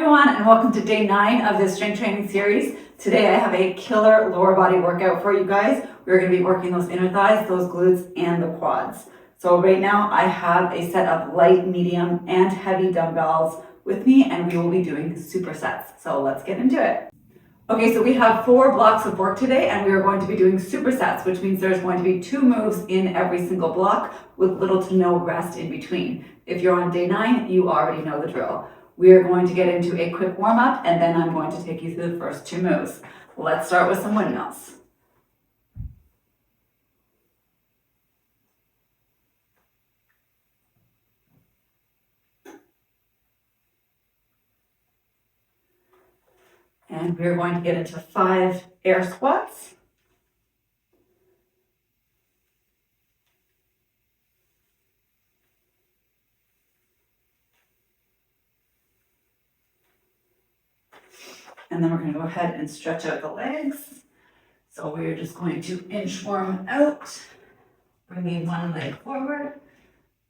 everyone, and welcome to day 9 of this strength training series. Today I have a killer lower body workout for you guys. We're going to be working those inner thighs, those glutes, and the quads. So right now I have a set of light, medium, and heavy dumbbells with me, and we will be doing supersets. So let's get into it. Okay, so we have 4 blocks of work today, and we are going to be doing supersets, which means there's going to be 2 moves in every single block with little to no rest in between. If you're on day 9, you already know the drill. We are going to get into a quick warm-up, and then I'm going to take you through the first 2 moves. Let's start with some windmills. And we're going to get into 5 air squats. And then we're going to go ahead and stretch out the legs. So we're just going to inchworm out, bringing one leg forward,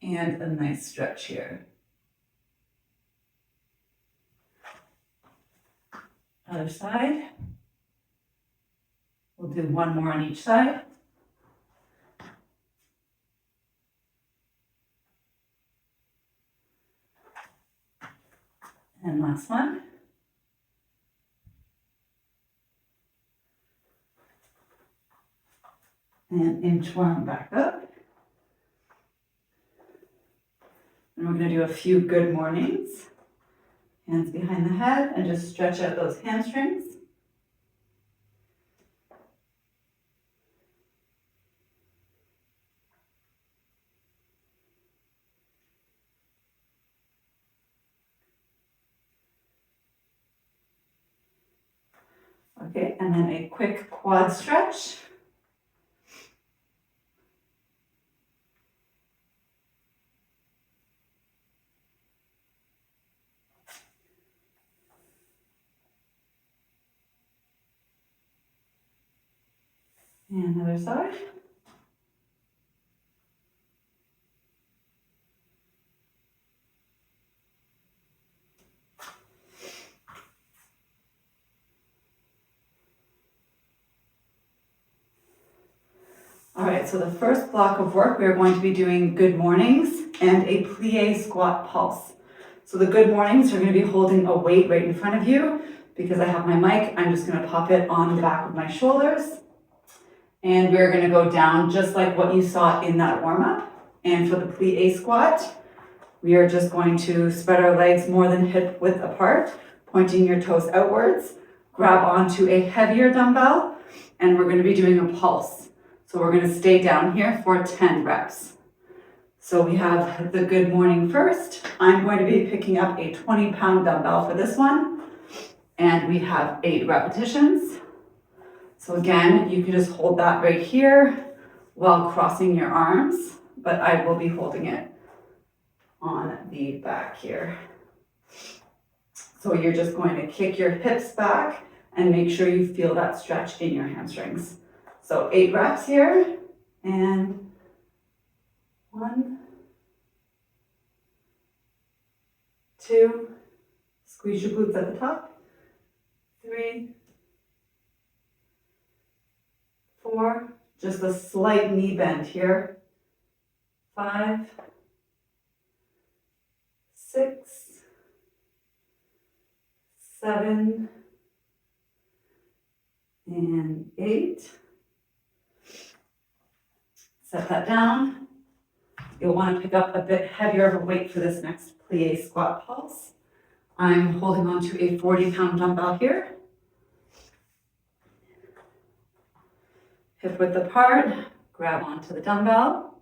and a nice stretch here. Other side. We'll do 1 more on each side. And last one. And inchworm back up. And we're going to do a few good mornings. Hands behind the head and just stretch out those hamstrings. Okay, and then a quick quad stretch. And other side. All right, so the first block of work, we're going to be doing good mornings and a plie squat pulse. So the good mornings, you're going to be holding a weight right in front of you. Because I have my mic, I'm just going to pop it on the back of my shoulders. And we're going to go down just like what you saw in that warm-up. And for the plie squat, we are just going to spread our legs more than hip width apart, pointing your toes outwards, grab onto a heavier dumbbell, and we're going to be doing a pulse. So we're going to stay down here for 10 reps. So we have the good morning first. I'm going to be picking up a 20-pound dumbbell for this one. And we have 8 repetitions. So again, you can just hold that right here while crossing your arms, but I will be holding it on the back here. So you're just going to kick your hips back and make sure you feel that stretch in your hamstrings. So 8 reps here, and 1, 2, squeeze your glutes at the top, 3, 4, just a slight knee bend here, 5, 6, 7, and 8. Set that down. You'll want to pick up a bit heavier of a weight for this next plie squat pulse. I'm holding on to a 40-pound dumbbell here. Hip width apart, grab onto the dumbbell,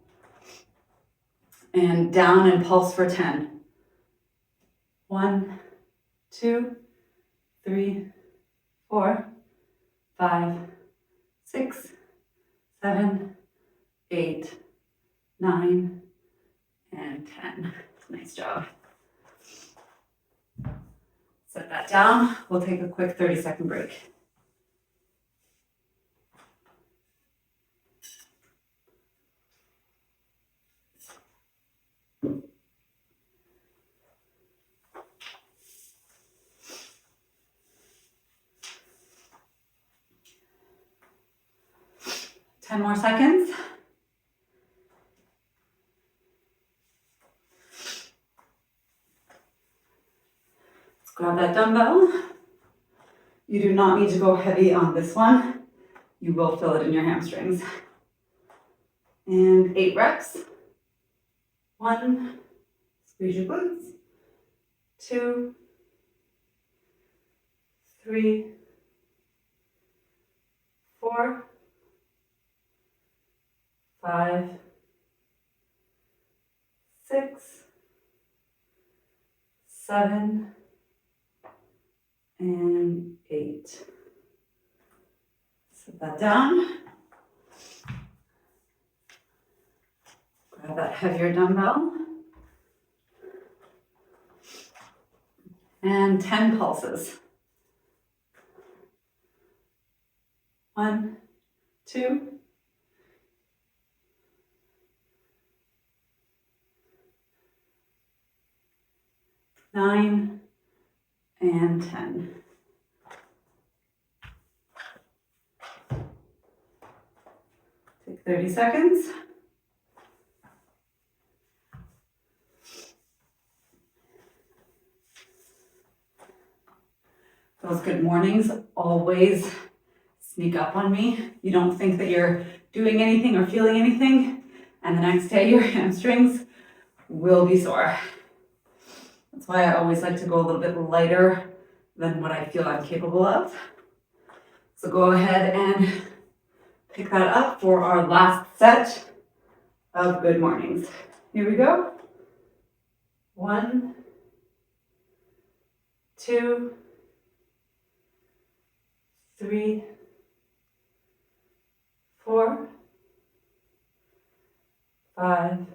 and down and pulse for 10. 1, 2, 3, 4, 5, 6, 7, 8, 9, and 10. Nice job. Set that down. We'll take a quick 30-second break. 10 more seconds. Let's grab that dumbbell. You do not need to go heavy on this one. You will feel it in your hamstrings. And 8 reps. 1, squeeze your glutes. 2, 3, 4, 5, 6, 7, and 8. Set that down. Grab that heavier dumbbell. And 10 pulses. 1, 2, 9, and 10. Take 30 seconds. Those good mornings always sneak up on me. You don't think that you're doing anything or feeling anything, and the next day your hamstrings will be sore. That's why I always like to go a little bit lighter than what I feel I'm capable of. So go ahead and pick that up for our last set of good mornings. Here we go. 1, 2, 3, 4, 5,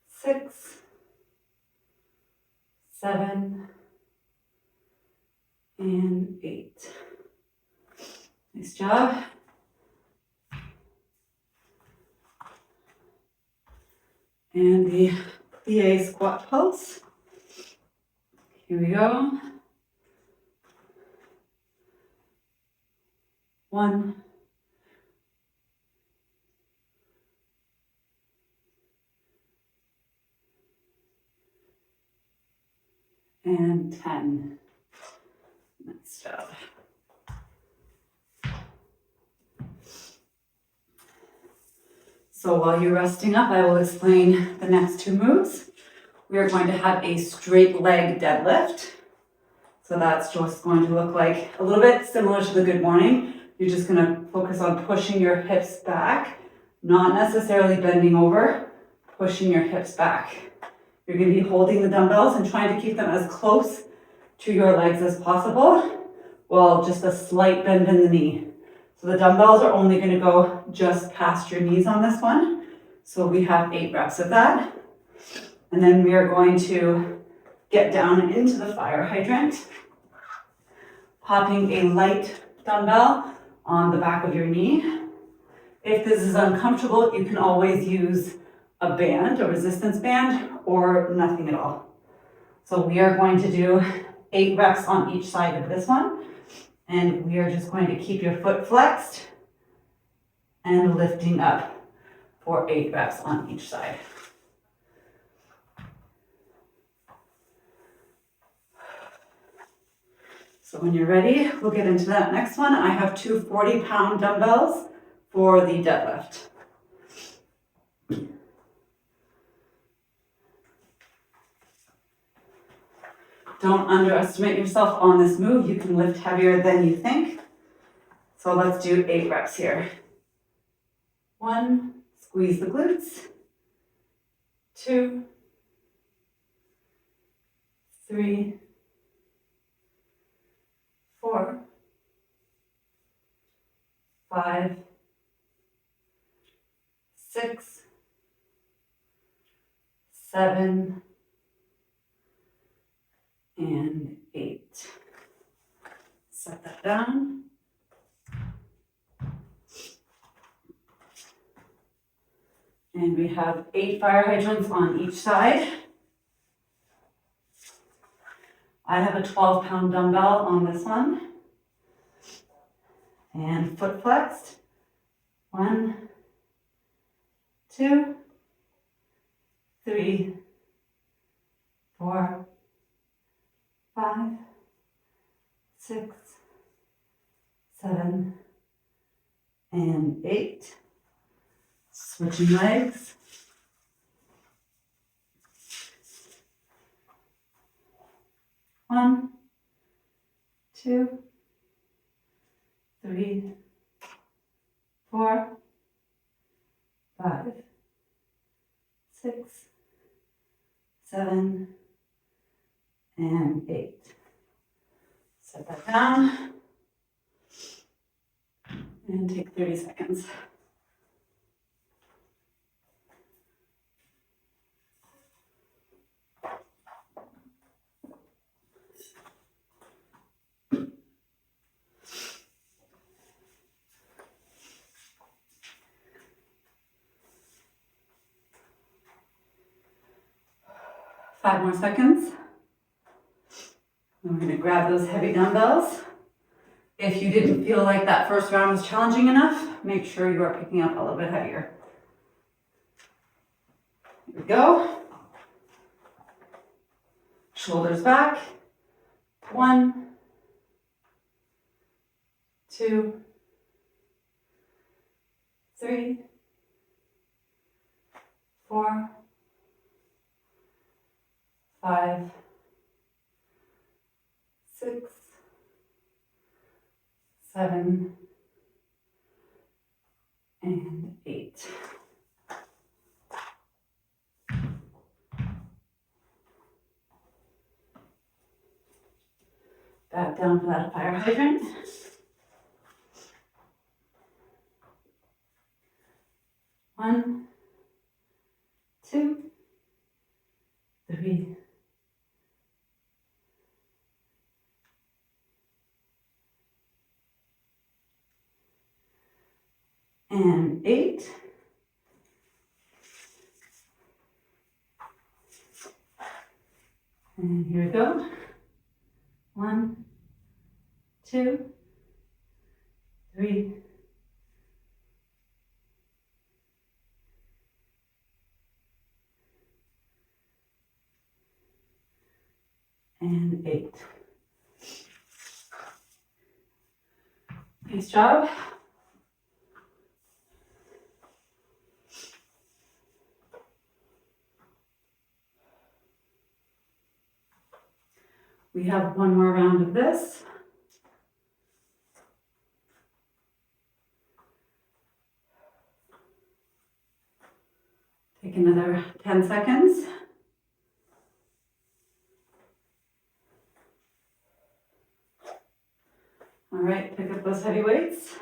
6, 7, and 8. Nice job. And the plie squat pulse. Here we go. 1, and 10. Nice job. So while you're resting up, I will explain the next 2 moves. We are going to have a straight leg deadlift. So that's just going to look like a little bit similar to the good morning. You're just going to focus on pushing your hips back, not necessarily bending over, pushing your hips back. You're going to be holding the dumbbells and trying to keep them as close to your legs as possible, while just a slight bend in the knee. So the dumbbells are only going to go just past your knees on this one. So we have 8 reps of that. And then we are going to get down into the fire hydrant, popping a light dumbbell on the back of your knee. If this is uncomfortable, you can always use a band, a resistance band, or nothing at all. So we are going to do 8 reps on each side of this one. And we are just going to keep your foot flexed and lifting up for 8 reps on each side. So when you're ready, we'll get into that next one. I have 2 40-pound dumbbells for the deadlift. Don't underestimate yourself on this move. You can lift heavier than you think. So let's do 8 reps here. 1, squeeze the glutes. 2, 3, 4, 5, 6, 7, and 8. Set that down. And we have 8 fire hydrants on each side. I have a 12-pound dumbbell on this one. And foot flexed, 1, 2, 3, 4, 5, 6, 7, and 8. Switching legs. 1, 2, 3, 4, 5, 6, 7, and 8. Set that down and take 30 seconds. Five more seconds. I'm going to grab those heavy dumbbells. If you didn't feel like that first round was challenging enough, make sure you are picking up a little bit heavier. Here we go. Shoulders back. 1, 2, 3, 4, 5, 6, 7, and 8. Back down for that fire hydrant. One, 2, 3, and 8. And here we go. 1, 2, 3, and 8. Nice job. We have one more round of this. Take another 10 seconds. All right, pick up those heavy weights.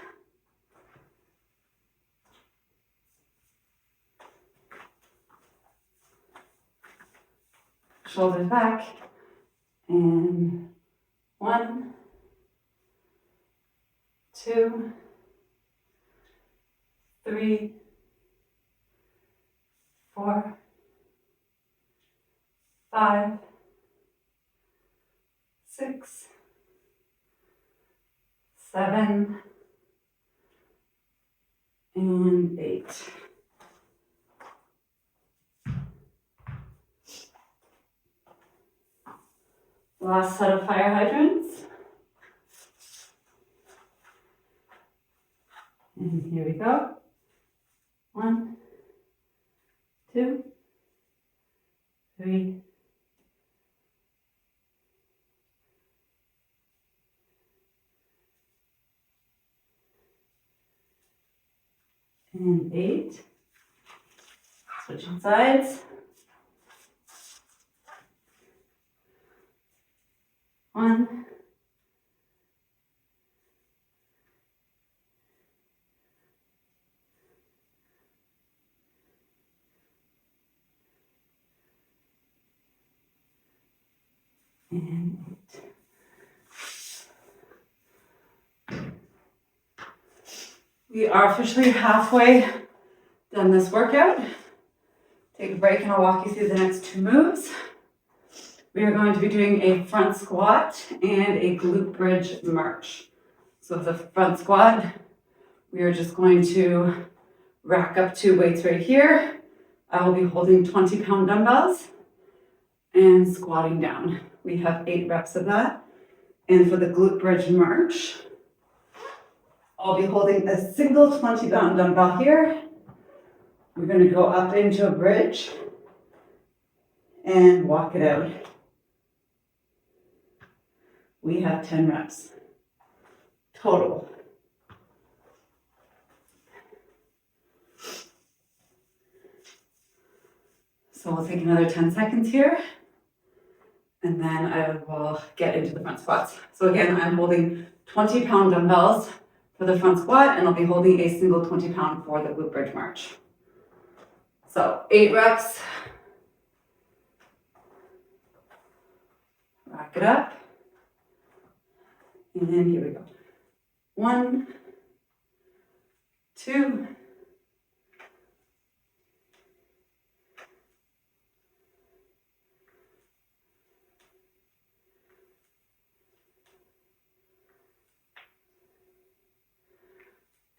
Shoulders back. And 1, 2, 3, 4, 5, 6, 7, and 8. Last set of fire hydrants. And here we go. 1, 2, 3, and 8. Switching sides. 1, and 8. We are officially halfway done this workout. Take a break and I'll walk you through the next two moves. We are going to be doing a front squat and a glute bridge march. So the front squat, We are just going to rack up 2 weights right here. I will be holding 20-pound dumbbells and squatting down. We have 8 reps of that. And for the glute bridge march, I'll be holding a single 20-pound dumbbell here. We're going to go up into a bridge and walk it out. We have 10 reps total. So we'll take another 10 seconds here, and then I will get into the front squats. So again, I'm holding 20-pound dumbbells for the front squat, and I'll be holding a single 20-pound for the glute bridge march. So 8 reps. Rack it up. And here we go. 1, 2,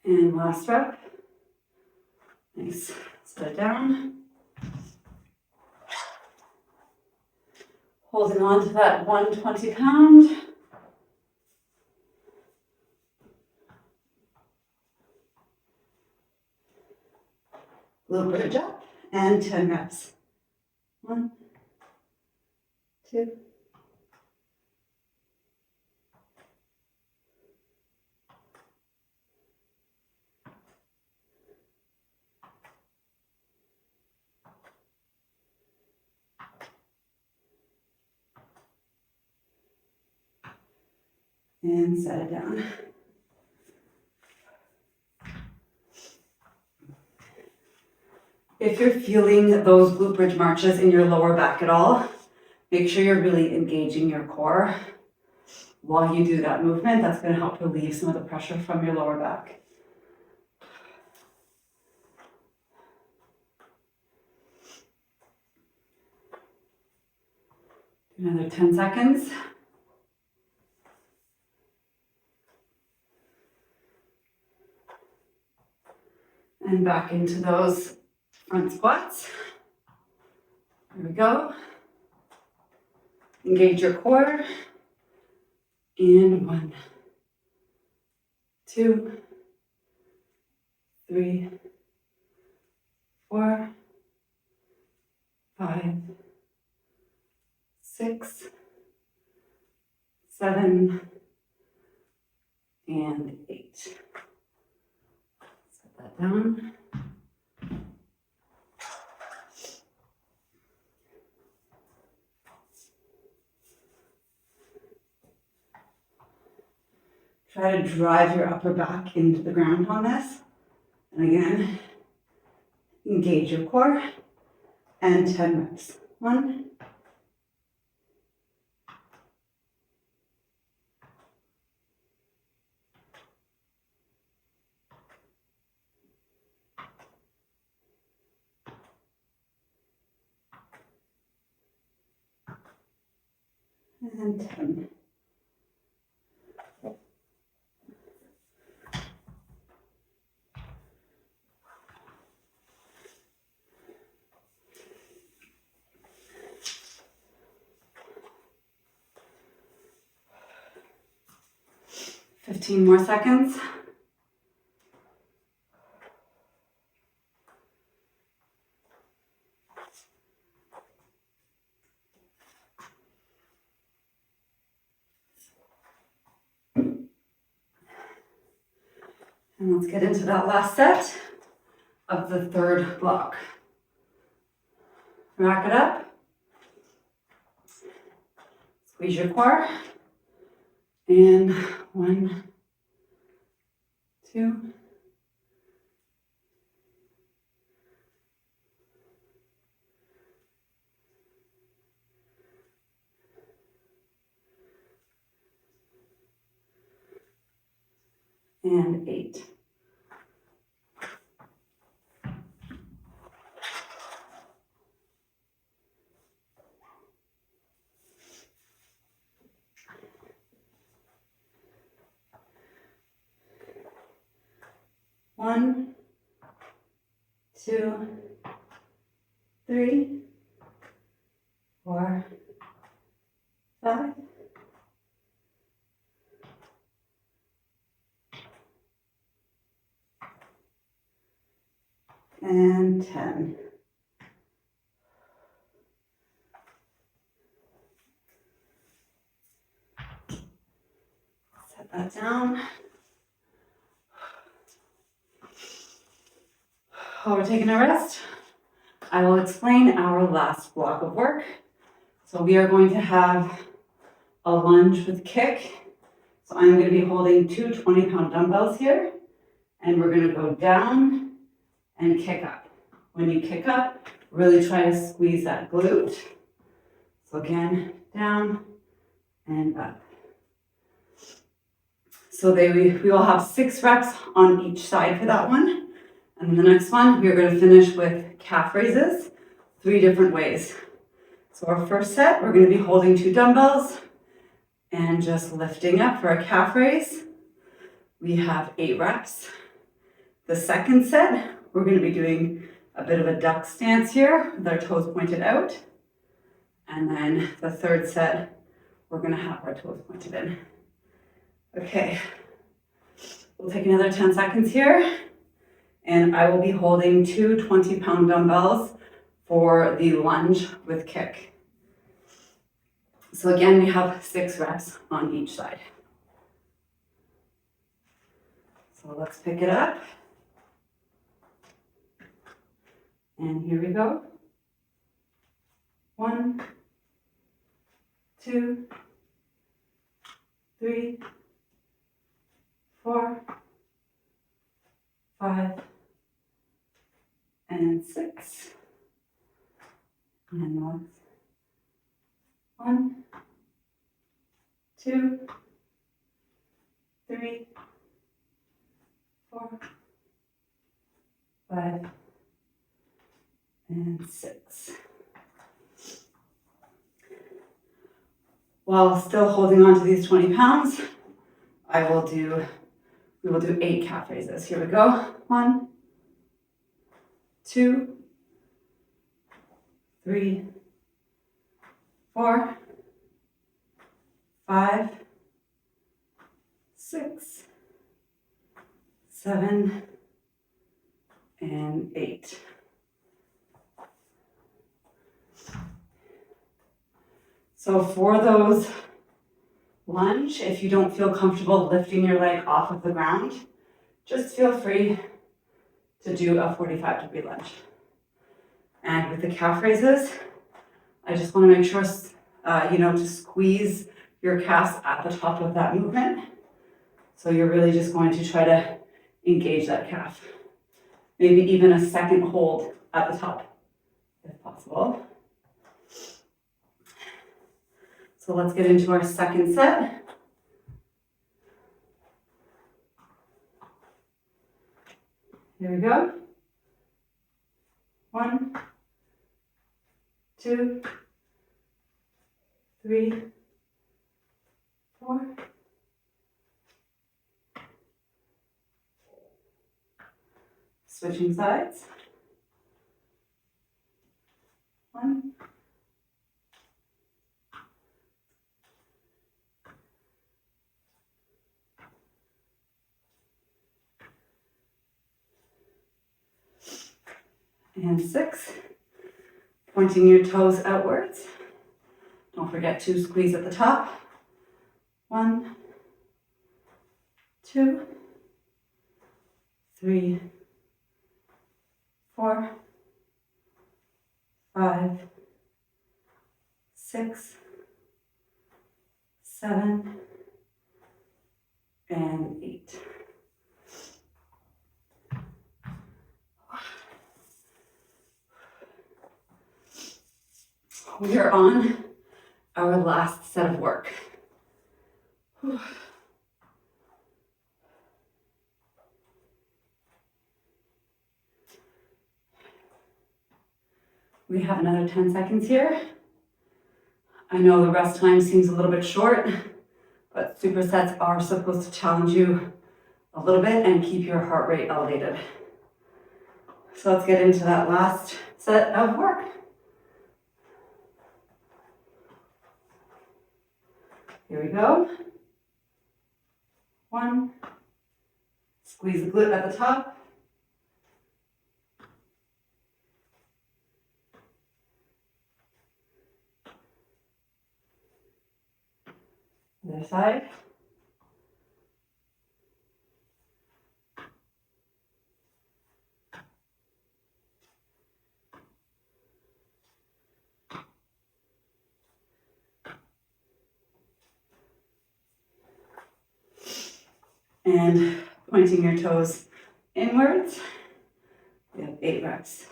and last rep. Nice. Set it down. Holding on to that 120-pound. Glute bridge up and 10 reps. 1, 2, and set it down. If you're feeling those glute bridge marches in your lower back at all, make sure you're really engaging your core while you do that movement. That's going to help relieve some of the pressure from your lower back. Another 10 seconds. And back into those front squats. There we go. Engage your core. And 1, 2, 3, 4, 5, 6, 7, and 8. Set that down. Try to drive your upper back into the ground on this. And again, engage your core. And 10 reps. 1, 10. 15 more seconds. And let's get into that last set of the third block. Rack it up. Squeeze your core. And 1, 2, and 8. 1, 2, 3, 4, 5, and 10. Set that down. While we're taking a rest, I will explain our last block of work. So we are going to have a lunge with kick. So I'm going to be holding two 20-pound dumbbells here, and we're going to go down and kick up. When you kick up, really try to squeeze that glute. So again, down and up. So we will have 6 reps on each side for that one. And then the next one, we are going to finish with calf raises, 3 different ways. So our first set, we're going to be holding 2 dumbbells and just lifting up for a calf raise. We have 8 reps. The second set, we're going to be doing a bit of a duck stance here with our toes pointed out. And then the third set, we're going to have our toes pointed in. Okay, we'll take another 10 seconds here. And I will be holding 2 20-pound dumbbells for the lunge with kick. So again, we have 6 reps on each side. So let's pick it up. And here we go. 1, 2, 3, 4, 5, and 6. And last. 1, 2, 3, 4, 5, and 6. While still holding on to these 20 pounds, we will do 8 calf raises. Here we go. 1, 2, 3, 4, 5, 6, 7, and 8. So for those lunge, if you don't feel comfortable lifting your leg off of the ground, just feel free to do a 45-degree lunge. And with the calf raises, I just want to make sure, to squeeze your calves at the top of that movement. So you're really just going to try to engage that calf. Maybe even a second hold at the top, if possible. So let's get into our second set. Here we go. 1, 2, 3, 4. Switching sides. 1, and 6. Pointing your toes outwards. Don't forget to squeeze at the top. 1, 2, 3, 4, 5, 6, 7, and 8. We are on our last set of work. We have another 10 seconds here. I know the rest time seems a little bit short, but supersets are supposed to challenge you a little bit and keep your heart rate elevated. So let's get into that last set of work. Here we go. 1. Squeeze the glute at the top. Other side. And pointing your toes inwards. We have 8 reps.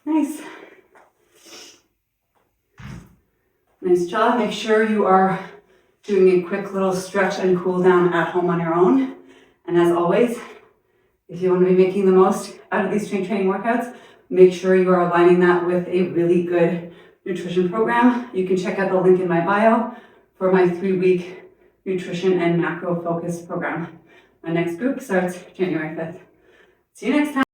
Nice. Nice job. Make sure you are doing a quick little stretch and cool down at home on your own. And as always, if you want to be making the most out of these strength training workouts, make sure you are aligning that with a really good nutrition program. You can check out the link in my bio for my 3-week nutrition and macro focus program. My next group starts January 5th. See you next time.